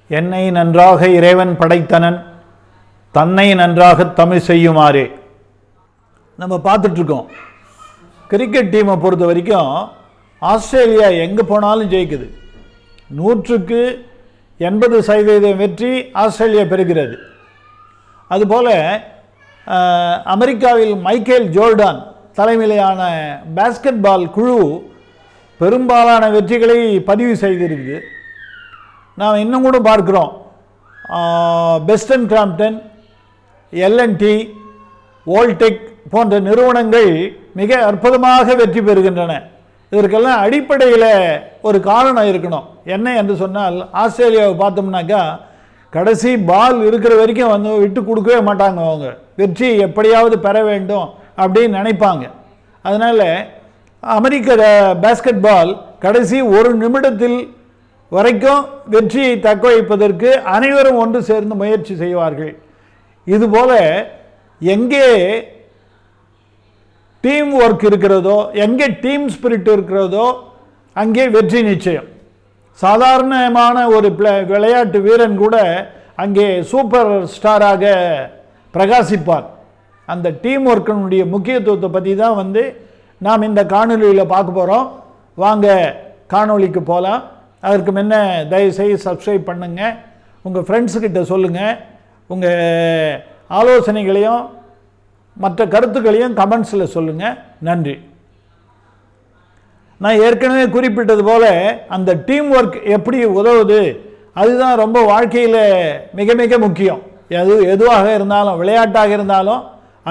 என்னை நன்றாக இறைவன் படைத்தனன், தன்னை நன்றாக தமிழ் செய்யுமாறே. நம்ம பார்த்துட்ருக்கோம். கிரிக்கெட் டீமை பொறுத்த வரைக்கும் ஆஸ்திரேலியா எங்கே போனாலும் ஜெயிக்குது. 100க்கு 80% வெற்றி ஆஸ்திரேலியா பெறுகிறது. அதுபோல் அமெரிக்காவில் மைக்கேல் ஜோர்டான் தலைமையிலான பாஸ்கெட் பால் குழு பெரும்பாலான வெற்றிகளை பதிவு செய்திருக்குது. நாம் இன்னும் கூட பார்க்குறோம், பெஸ்டன் கிராம்ப்டன், எல்என்டி, வோல்டெக் போன்ற நிறுவனங்கள் மிக அற்புதமாக வெற்றி பெறுகின்றன. இதற்கெல்லாம் அடிப்படையில் ஒரு காரணம் இருக்கணும். என்ன என்று சொன்னால், ஆஸ்திரேலியாவை பார்த்தோம்னாக்கா கடைசி பால் இருக்கிற வரைக்கும் வந்து விட்டு கொடுக்கவே மாட்டாங்க. அவங்க வெற்றி எப்படியாவது பெற வேண்டும் அப்படின்னு நினைப்பாங்க. அதனால் அமெரிக்க பாஸ்கெட் பால் கடைசி ஒரு நிமிடத்தில் வரைக்கும் வெற்றியை தக்க வைப்பதற்கு அனைவரும் ஒன்று சேர்ந்து முயற்சி செய்வார்கள். இதுபோல் எங்கே டீம் ஒர்க் இருக்கிறதோ, எங்கே டீம் ஸ்பிரிட் இருக்கிறதோ அங்கே வெற்றி நிச்சயம். சாதாரணமான ஒரு விளையாட்டு வீரன் கூட அங்கே சூப்பர் ஸ்டாராக பிரகாசிப்பார். அந்த டீம் ஒர்க்கினுடைய முக்கியத்துவத்தை பற்றி தான் வந்து நாம் இந்த காணொலியில் பார்க்க போகிறோம். வாங்க காணொலிக்கு போகலாம். அதற்கு முன்ன தயவுசெய்து சப்ஸ்கிரைப் பண்ணுங்கள், உங்கள் ஃப்ரெண்ட்ஸுக்கிட்ட சொல்லுங்கள், உங்கள் ஆலோசனைகளையும் மற்ற கருத்துக்களையும் கமெண்ட்ஸில் சொல்லுங்கள். நன்றி. நான் ஏற்கனவே குறிப்பிட்டது போல் அந்த டீம் ஒர்க் எப்படி உதவுது, அதுதான் ரொம்ப வாழ்க்கையில் மிக மிக முக்கியம். எதுவாக இருந்தாலும், விளையாட்டாக இருந்தாலும்,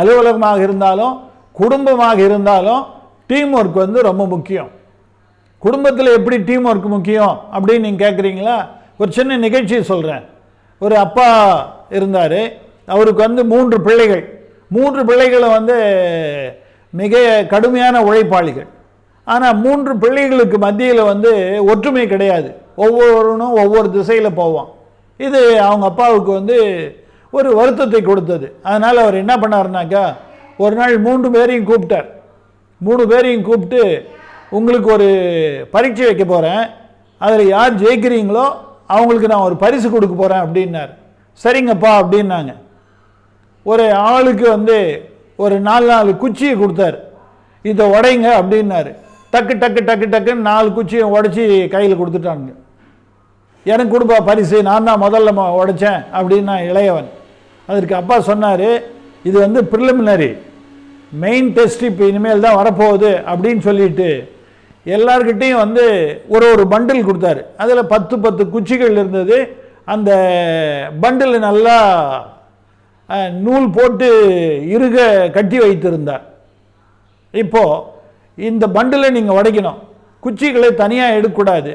அலுவலகமாக இருந்தாலும், குடும்பமாக இருந்தாலும் டீம் ஒர்க் வந்து ரொம்ப முக்கியம். குடும்பத்தில் எப்படி டீம் ஒர்க் முக்கியம் அப்படின்னு நீங்கள் கேட்குறீங்களா? ஒரு சின்ன நிகழ்ச்சியை சொல்கிறேன். ஒரு அப்பா இருந்தார். அவருக்கு வந்து 3 பிள்ளைகள். 3 பிள்ளைகளும் வந்து மிக கடுமையான உழைப்பாளிகள். ஆனால் 3 பிள்ளைகளுக்கு மத்தியில் வந்து ஒற்றுமை கிடையாது. ஒவ்வொருவனும் ஒவ்வொரு திசையில் போவான். இது அவங்க அப்பாவுக்கு வந்து ஒரு வருத்தத்தை கொடுத்தது. அதனால் அவர் என்ன பண்ணார்னாக்கா, ஒரு நாள் 3 பேரையும் கூப்பிட்டார். 3 பேரையும் கூப்பிட்டு, உங்களுக்கு ஒரு பரீட்சை வைக்க போகிறேன், அதில் யார் ஜெயிக்கிறீங்களோ அவங்களுக்கு நான் ஒரு பரிசு கொடுக்க போகிறேன் அப்படின்னார். சரிங்கப்பா அப்படின்னாங்க. ஒரு ஆளுக்கு வந்து ஒரு 4 குச்சியை கொடுத்தார். இதை உடைங்க அப்படின்னாரு. டக்கு டக்கு டக்கு டக்குன்னு 4 குச்சியை உடைச்சி கையில் கொடுத்துட்டாங்க. எனக்கு கொடுப்பா பரிசு, நான் தான் முதல்ல உடைச்சேன் அப்படின்னா இளையவன். அதற்கு அப்பா சொன்னார், இது வந்து ப்ரிலிமினரி, மெயின் டெஸ்ட் இப்போ இனிமேல் தான் வரப்போகுது அப்படின்னு சொல்லிட்டு எல்லார்கிட்டையும் வந்து ஒரு பண்டில் கொடுத்தாரு. அதில் 10 குச்சிகள் இருந்தது. அந்த பண்டில் நல்லா நூல் போட்டு இறுக கட்டி வைத்திருந்தார். இப்போது இந்த பண்டிலை நீங்கள் உடைக்கணும், குச்சிகளை தனியாக எடுக்கக்கூடாது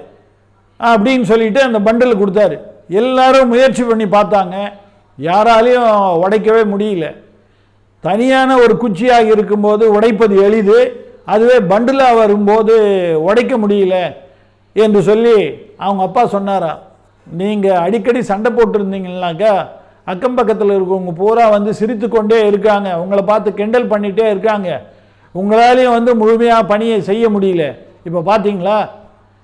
அப்படின்னு சொல்லிட்டு அந்த பண்டில் கொடுத்தாரு. எல்லாரும் முயற்சி பண்ணி பார்த்தாங்க, யாராலையும் உடைக்கவே முடியல. தனியான ஒரு குச்சியாக இருக்கும்போது உடைப்பது எளிது, அதுவே பண்டிலாக வரும்போது உடைக்க முடியல என்று சொல்லி அவங்க அப்பா சொன்னாரா, நீங்கள் அடிக்கடி சண்டை போட்டிருந்தீங்கன்னாக்கா அக்கம் பக்கத்தில் இருக்கவங்க பூரா வந்து சிரித்து கொண்டே இருக்காங்க, உங்களை பார்த்து கிண்டல் பண்ணிகிட்டே இருக்காங்க, உங்களாலேயும் வந்து முழுமையாக பணியை செய்ய முடியல. இப்போ பார்த்தீங்களா,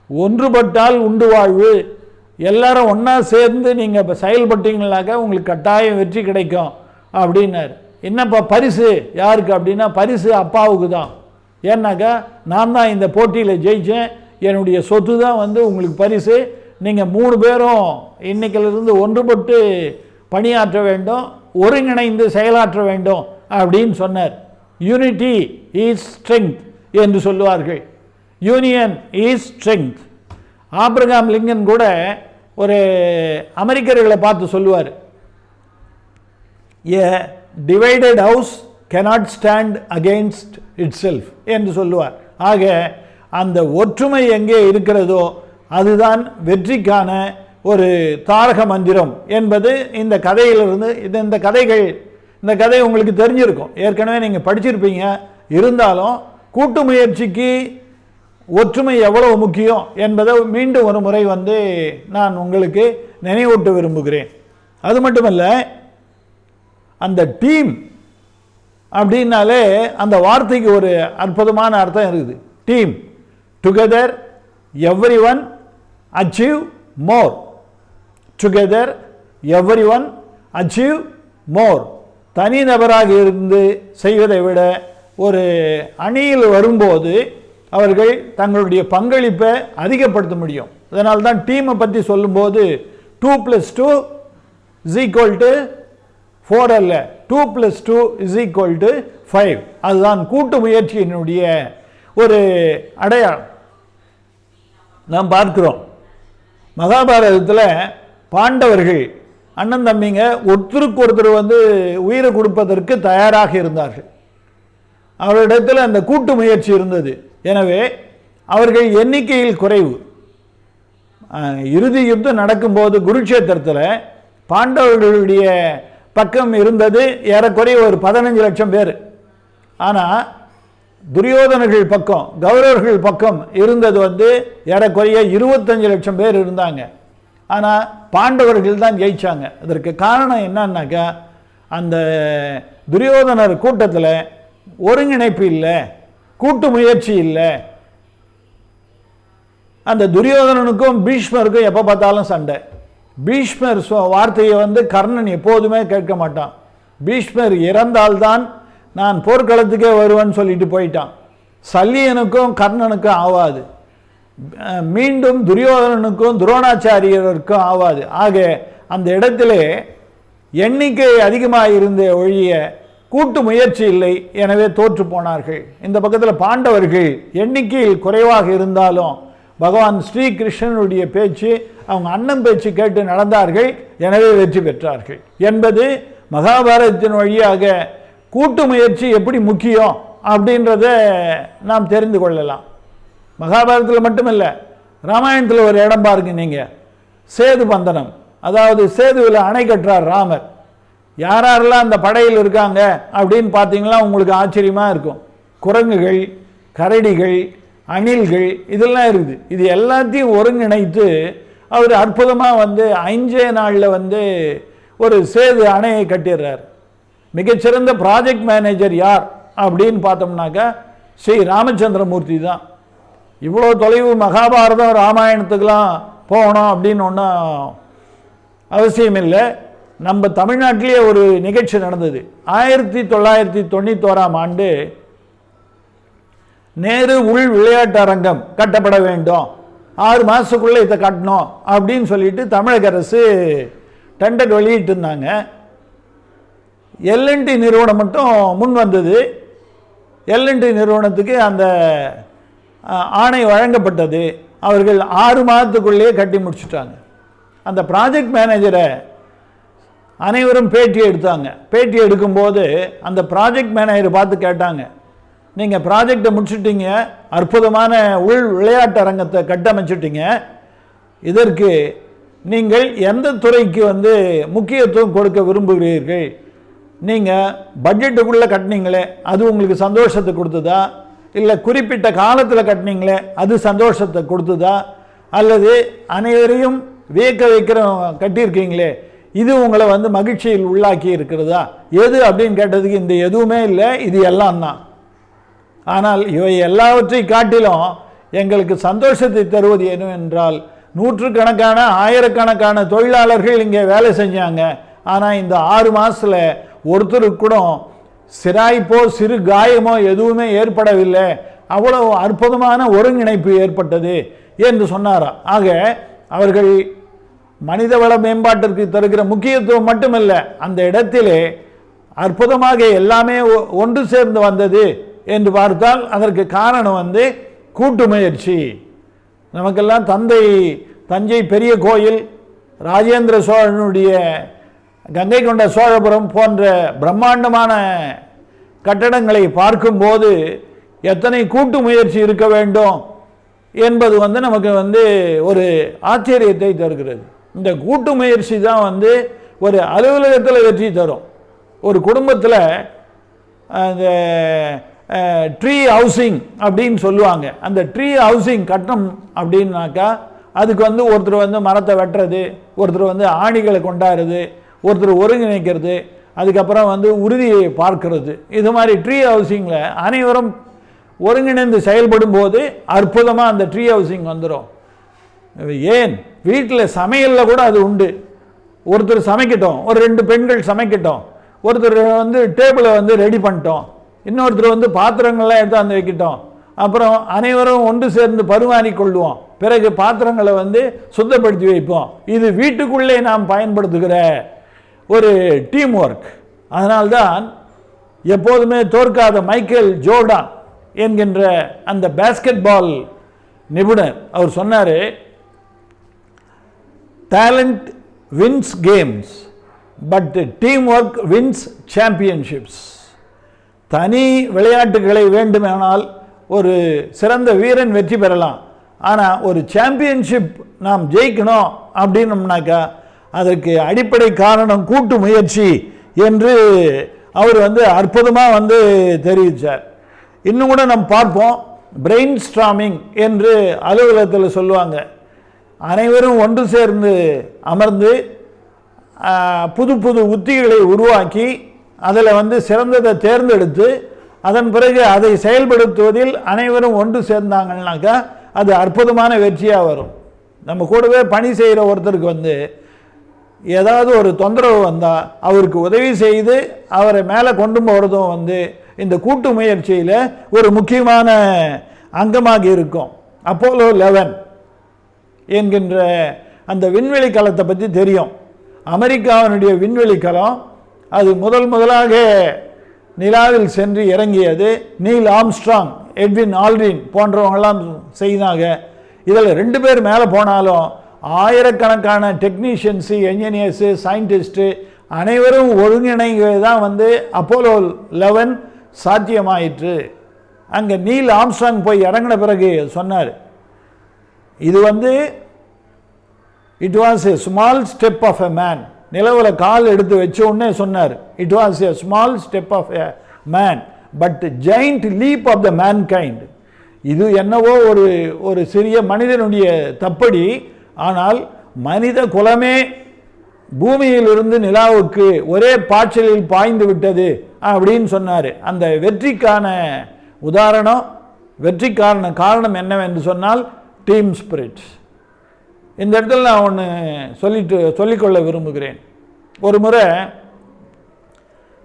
ஒன்றுபட்டால் உண்டு வாழ்வு, எல்லாரும் ஒன்றா சேர்ந்து நீங்கள் இப்போ செயல்பட்டீங்கனாக்கா உங்களுக்கு கட்டாயம் வெற்றி கிடைக்கும் அப்படின்னாரு. என்னப்பா பரிசு யாருக்கு அப்படின்னா, பரிசு அப்பாவுக்கு தான். ஏன்னாக்கா நான் தான் இந்த போட்டியில் ஜெயித்தேன், என்னுடைய சொத்து தான் வந்து உங்களுக்கு பரிசு. நீங்கள் 3 பேரும் இன்னைக்கிலிருந்து ஒன்றுபட்டு பணியாற்ற வேண்டும், ஒருங்கிணைந்து செயலாற்ற வேண்டும் அப்படின்னு சொன்னார். யூனிட்டி இஸ் ஸ்ட்ரெங்க் என்று சொல்லுவார்கள். Union is strength. Abraham Lincoln கூட ஒரு அமெரிக்கர்களை பார்த்து சொல்லுவார், a divided house cannot stand against itself என்று சொல்லுவார். ஆக அந்த ஒற்றுமை எங்கே இருக்கிறதோ அதுதான் வெற்றிக்கான ஒரு தாரக மந்திரம் என்பது இந்த கதையிலிருந்து. இந்த கதை உங்களுக்கு தெரிஞ்சிருக்கும், ஏற்கனவே நீங்கள் படிச்சிருப்பீங்க. இருந்தாலும் கூட்டு முயற்சிக்கு ஒற்றுமை எவ்வளவு முக்கியம் என்பதை மீண்டும் ஒரு முறை வந்து நான் உங்களுக்கு நினைவூட்ட விரும்புகிறேன். அது மட்டுமல்ல, அந்த டீம் அப்படின்னாலே அந்த வார்த்தைக்கு ஒரு அற்புதமான அர்த்தம் இருக்குது. Team, together, every one, achieve more. Together every one achieve more. தனிநபராக இருந்து செய்வதை விட ஒரு அணியில் வரும்போது அவர்கள் தங்களுடைய பங்களிப்பை அதிகப்படுத்த முடியும். அதனால தான் டீமை பற்றி சொல்லும்போது 2+2 = 4 அல்ல, 2+2 = 5. அதுதான் கூட்டு முயற்சியினுடைய ஒரு அடையாளம். நாம் பார்க்கிறோம் மகாபாரதத்தில் பாண்டவர்கள் அண்ணன் தம்பிங்க ஒருத்தருக்கு ஒருத்தர் உயிரை கொடுப்பதற்கு தயாராக இருந்தார்கள். அவரிடத்தில் அந்த கூட்டு முயற்சி இருந்தது. எனவே அவர்கள் எண்ணிக்கையில் குறைவு. இறுதி யுத்தம் நடக்கும்போது குருட்சேத்திரத்தில் பாண்டவர்களுடைய பக்கம் இருந்தது ஏறக்குறைய ஒரு 15 லட்சம் பேர். ஆனால் துரியோதனர்கள் பக்கம், கௌரவர்கள் பக்கம் இருந்தது ஏறக்குறைய 25 லட்சம் பேர் இருந்தாங்க. ஆனால் பாண்டவர்கள் தான் ஜெயிச்சாங்க. அதற்கு காரணம் என்னன்னாக்கா, அந்த துரியோதனர் கூட்டத்தில் ஒருங்கிணைப்பு இல்லை, கூட்டு முயற்சி இல்லை. அந்த துரியோதனனுக்கும் பீஷ்மருக்கும் எப்போ பார்த்தாலும் சண்டை. பீஷ்மர் வார்த்தையை கர்ணன் எப்போதுமே கேட்க மாட்டான். பீஷ்மர் இறந்தால்தான் நான் போர்க்களத்துக்கே வருவேன்னு சொல்லிட்டு போயிட்டான். சல்லியனுக்கும் கர்ணனுக்கும் ஆவாது, மீண்டும் துரியோதனனுக்கும் துரோணாச்சாரியருக்கும் ஆவாது. ஆக அந்த இடத்திலே எண்ணிக்கை அதிகமாக இருந்த ஒழிய கூட்டு முயற்சி இல்லை. எனவே தோற்று போனார்கள். இந்த பக்கத்தில் பாண்டவர்கள் எண்ணிக்கையில் குறைவாக இருந்தாலும் பகவான் ஸ்ரீகிருஷ்ணனுடைய பேச்சு, அவங்க அண்ணன் பேச்சு கேட்டு நடந்தார்கள். எனவே வெற்றி பெற்றார்கள் என்பது மகாபாரதத்தின் வழியாக கூட்டு முயற்சி எப்படி முக்கியம் அப்படின்றத நாம் தெரிந்து கொள்ளலாம். மகாபாரதத்தில் மட்டுமல்ல, ராமாயணத்தில் ஒரு இடம் பாருங்க நீங்கள், சேது பந்தனம். அதாவது சேதுவில் அணை கட்டுறார் ராமர். யாரெல்லாம் அந்த படையில் இருக்காங்க அப்படின்னு பார்த்தீங்கன்னா உங்களுக்கு ஆச்சரியமாக இருக்கும். குரங்குகள், கரடிகள், அணில்கள் இதெல்லாம் இருக்குது. இது எல்லாத்தையும் ஒருங்கிணைத்து அவர் அற்புதமாக 5 நாளில் ஒரு சேது அணையை கட்டிடுறார். மிகச்சிறந்த ப்ராஜெக்ட் மேனேஜர் யார் அப்படின்னு பார்த்தோம்னாக்கா ஸ்ரீ ராமச்சந்திரமூர்த்தி தான். இவ்வளோ தொலைவு மகாபாரதம் ராமாயணத்துக்கெலாம் போகணும் அப்படின்னு ஒன்றும் அவசியம் இல்லை. நம்ம தமிழ்நாட்டிலேயே ஒரு நிகழ்ச்சி நடந்தது. 1991ஆம் ஆண்டு நேரு உள் விளையாட்டு அரங்கம் கட்டப்பட வேண்டும், 6 மாதத்துக்குள்ளே இதை கட்டணும் அப்படின்னு சொல்லிட்டு தமிழக அரசு டெண்டர் வெளியிட்டு இருந்தாங்க. எல்என்டி நிறுவனம் மட்டும் முன் வந்தது. எல்என்டி நிறுவனத்துக்கு அந்த ஆணை வழங்கப்பட்டது. அவர்கள் 6 மாதத்துக்குள்ளேயே கட்டி முடிச்சுட்டாங்க. அந்த ப்ராஜெக்ட் மேனேஜரை அனைவரும் பேட்டி எடுத்தாங்க. பேட்டி எடுக்கும்போது அந்த ப்ராஜெக்ட் மேனேஜரை பார்த்து கேட்டாங்க, நீங்கள் ப்ராஜெக்டை முடிச்சுட்டீங்க, அற்புதமான உள் விளையாட்டு அரங்கத்தை கட்டமைச்சிட்டீங்க, இதற்கு நீங்கள் எந்த துறைக்கு முக்கியத்துவம் கொடுக்க விரும்புகிறீர்கள்? நீங்கள் பட்ஜெட்டுக்குள்ளே கட்டினீங்களே அது உங்களுக்கு சந்தோஷத்தை கொடுத்ததா, இல்லை குறிப்பிட்ட காலத்தில் கட்டினீங்களே அது சந்தோஷத்தை கொடுத்ததா, அல்லது அனைவரையும் வியக்க வைக்கிற கட்டியிருக்கீங்களே இது உங்களை மகிழ்ச்சியில் உள்ளாக்கி இருக்கிறதா, எது அப்படின்னு கேட்டதுக்கு இந்த எதுவுமே இல்லை, இது எல்லாம் தான். ஆனால் இவை எல்லாவற்றை காட்டிலும் எங்களுக்கு சந்தோஷத்தை தருவது என்னவென்றால், நூற்றுக்கணக்கான ஆயிரக்கணக்கான தொழிலாளர்கள் இங்கே வேலை செஞ்சாங்க. ஆனால் இந்த 6 மாதத்தில் ஒருத்தருக்கு கூட சிராய்ப்போ சிறு காயமோ எதுவுமே ஏற்படவில்லை, அவ்வளோ அற்புதமான ஒருங்கிணைப்பு ஏற்பட்டது என்று சொன்னாராம். ஆக அவர்கள் மனிதவள மேம்பாட்டிற்கு தருகிற முக்கியத்துவம் மட்டுமல்ல, அந்த இடத்திலே அற்புதமாக எல்லாமே ஒன்று சேர்ந்து வந்தது என்று பார்த்தால் அதற்கு காரணம் கூட்டு முயற்சி. நமக்கெல்லாம் தஞ்சை பெரிய கோயில், ராஜேந்திர சோழனுடைய கங்கை கொண்ட சோழபுரம் போன்ற பிரம்மாண்டமான கட்டடங்களை பார்க்கும்போது எத்தனை கூட்டு முயற்சி இருக்க வேண்டும் என்பது நமக்கு ஒரு ஆச்சரியத்தை தருகிறது. இந்த கூட்டு முயற்சி தான் ஒரு அலுவலகத்தில் வெற்றி தரும். ஒரு குடும்பத்தில் அந்த ட்ரீ ஹவுசிங் அப்படின்னு சொல்லுவாங்க. அந்த ட்ரீ ஹவுசிங் கட்டணும் அப்படின்னாக்கா அதுக்கு ஒருத்தர் மரத்தை வெட்டுறது, ஒருத்தர் ஆணிகளை கொண்டாடுறது, ஒருத்தர் ஒருங்கிணைக்கிறது, அதுக்கப்புறம் உறுதியை பார்க்கறது. இது மாதிரி ட்ரீ ஹவுசிங்கில் அனைவரும் ஒருங்கிணைந்து செயல்படும் போது அற்புதமாக அந்த ட்ரீ ஹவுசிங் வந்துடும். ஏன் வீட்டில் சமையலில் கூட அது உண்டு. ஒருத்தர் சமைக்கட்டும், ஒரு 2 பெண்கள் சமைக்கட்டும், ஒருத்தர் வந்து டேபிளை வந்து ரெடி பண்ணிட்டோம், இன்னொருத்தர் வந்து பாத்திரங்கள்லாம் எடுத்தாந்து வைக்கட்டும், அப்புறம் அனைவரும் ஒன்று சேர்ந்து பரிமாறி கொள்வோம், பிறகு பாத்திரங்களை வந்து சுத்தப்படுத்தி வைப்போம். இது வீட்டுக்குள்ளே நாம் பயன்படுத்துகிற ஒரு டீம் ஒர்க். அதனால்தான் எப்போதுமே தோற்காத மைக்கேல் ஜோர்டான் என்கின்ற அந்த பேஸ்கெட் பால் நிபுணர் அவர் சொன்னார், talent wins games but team work wins championships. தனி விளையாட்டுகளை வேண்டுமானால் ஒரு சிறந்த வீரன் வெற்றி பெறலாம், ஆனால் ஒரு சாம்பியன்ஷிப் நாம் ஜெயிக்கணும் அப்படின்னம்னாக்கா அதற்கு அடிப்படை காரணம் கூட்டு முயற்சி என்று அவர் வந்து அற்புதமாக வந்து தெரிவித்தார். இன்னும் கூட நம்ம பார்ப்போம், பிரெயின் ஸ்ட்ராமிங் என்று அலுவலகத்தில் சொல்லுவாங்க. அனைவரும் ஒன்று சேர்ந்து அமர்ந்து புது புது உத்திகளை உருவாக்கி அதில் வந்து சிறந்ததை தேர்ந்தெடுத்து அதன் பிறகு அதை செயல்படுத்துவதில் அனைவரும் ஒன்று சேர்ந்தாங்கன்னாக்கா அது அற்புதமான வெற்றியாக வரும். நம்ம கூடவே பணி செய்கிற ஒருத்தருக்கு வந்து ஏதாவது ஒரு தொந்தரவு வந்தால் அவருக்கு உதவி செய்து அவரை மேலே கொண்டு போகிறதும் வந்து இந்த கூட்டு முயற்சியில் ஒரு முக்கியமான அங்கமாக இருக்கும். அப்போலோ 11 என்கின்ற அந்த விண்வெளி கலத்தை பற்றி தெரியும். அமெரிக்காவினுடைய விண்வெளி கலம் அது முதலாக நிலாவில் சென்று இறங்கியது. நீல் ஆம்ஸ்ட்ராங், எட்வின் ஆல்ட்ரின் போன்றவங்கெல்லாம் செய்தாங்க. இதில் 2 பேர் மேலே போனாலும் ஆயிரக்கணக்கான டெக்னீஷியன்ஸு, என்ஜினியர்ஸு, சயின்டிஸ்ட்டு அனைவரும் ஒருங்கிணைந்து தான் வந்து அப்போலோ 11 சாத்தியமாயிற்று. அங்கே நீல் ஆம்ஸ்ட்ராங் போய் இறங்கின பிறகு சொன்னார், இது வந்து it was a small step of a man. நிலவில் கால் எடுத்து வச்ச உடனே சொன்னார், it was a small step of a man but giant leap of the mankind. இது என்னவோ ஒரு சிறிய மனிதனுடைய தப்படி, ஆனால் மனித குலமே பூமியிலிருந்து நிலாவுக்கு ஒரே பாய்ச்சலில் பாய்ந்து விட்டது அப்படின்னு சொன்னார். அந்த வெற்றிக்கான உதாரணம், வெற்றிக்கான காரணம் என்னவென்று சொன்னால் டீம் ஸ்பிரிட். இந்த இடத்துல நான் ஒன்று சொல்லிக்கொள்ள விரும்புகிறேன். ஒரு முறை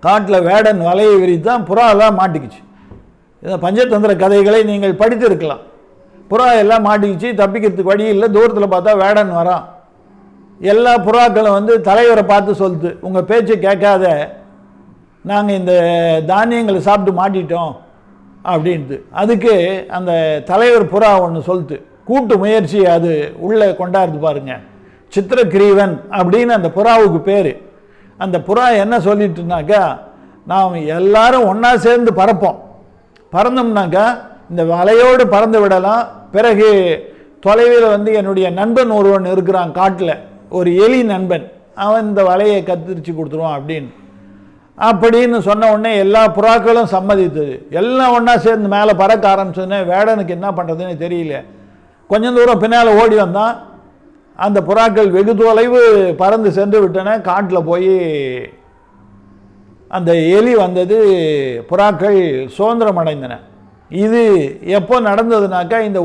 காட்டில் வேடன் வலையை விரித்தான், புறாவெல்லாம் மாட்டிக்கிச்சு. இந்த பஞ்சதந்திர கதைகளை நீங்கள் படித்திருக்கலாம். புறா எல்லாம் மாட்டிக்கிச்சு, தப்பிக்கிறதுக்கு வழி இல்லை. தூரத்தில் பார்த்தா வேடன் வரான். எல்லா புறாக்களும் வந்து தலைவரை பார்த்து சொல்லுது, உங்கள் பேச்சை கேட்காத நாங்கள் இந்த தானியங்களை சாப்பிட்டு மாட்டிட்டோம் அப்படின்ட்டு. அதுக்கு அந்த தலைவர் புறா ஒன்று சொல்லுது, கூட்டு முயற்சி அது உள்ளே கொண்டாடுது பாருங்க, சித்திரகிரீவன் அப்படின்னு அந்த புறாவுக்கு பேர். அந்த புறா என்ன சொல்லிட்டுனாக்கா, நாம் எல்லாரும் ஒன்றா சேர்ந்து பறப்போம், பறந்தோம்னாக்கா இந்த வலையோடு பறந்து விடலாம். பிறகு தொலைவில் வந்து என்னுடைய நண்பன் ஒருவன் இருக்கிறான் காட்டில், ஒரு எலி நண்பன், அவன் இந்த வலையை கத்திரிச்சு கொடுத்துருவான் அப்படின்னு சொன்ன உடனே எல்லா புறாக்களும் சம்மதித்தது. எல்லாம் ஒன்றா சேர்ந்து மேலே பறக்க ஆரம்பிச்சதுன்னே வேடனுக்கு என்ன பண்ணுறதுன்னு தெரியல. கொஞ்சம் தூரம் பின்னால் ஓடி வந்தான். அந்த புறாக்கள் வெகு தொலைவு பறந்து சென்று விட்டன. காட்டில் போய் அந்த எலி வந்தது, புறாக்கள் சுதந்திரம் அடைந்தன. இது எப்போ நடந்ததுனாக்கா, இந்த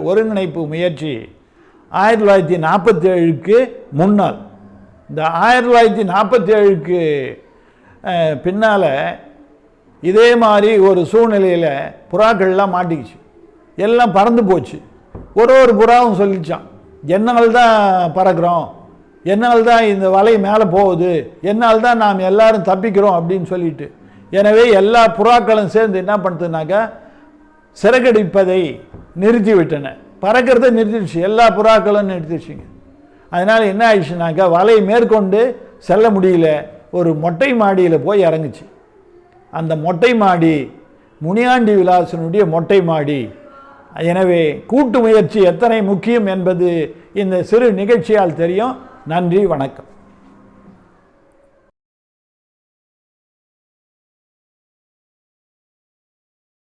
ஒருங்கிணைப்பு முயற்சி 1947க்கு முன்னால். இந்த 1947க்கு பின்னால் இதே மாதிரி ஒரு சூழ்நிலையில் புறாக்கள்லாம் மாட்டிக்கிச்சு, எல்லாம் பறந்து போச்சு. ஒரு புறாவும் சொல்லிச்சான், என்னால் தான் பறக்கிறோம், என்னால் தான் இந்த வலை மேலே போகுது, என்னால் தான் நாம் எல்லாரும் தப்பிக்கிறோம் அப்படின்னு சொல்லிட்டு. எனவே எல்லா புறாக்களும் சேர்ந்து என்ன பண்ணுறதுனாக்கா சிறகடிப்பதை நிறுத்திவிட்டன, பறக்கிறத நிறுத்திடுச்சு, எல்லா புறாக்களும் நிறுத்திடுச்சுங்க. அதனால் என்ன ஆயிடுச்சுனாக்கா வலை மேற்கொண்டு செல்ல முடியல, ஒரு மொட்டை மாடியில் போய் இறங்குச்சு. அந்த மொட்டை மாடி முனியாண்டி விலாசனுடைய மொட்டை மாடி. எனவே கூட்டு முயற்சி எத்தனை முக்கியம் என்பது இந்த சிறு நிகழ்ச்சியால் தெரியும். நன்றி, வணக்கம்.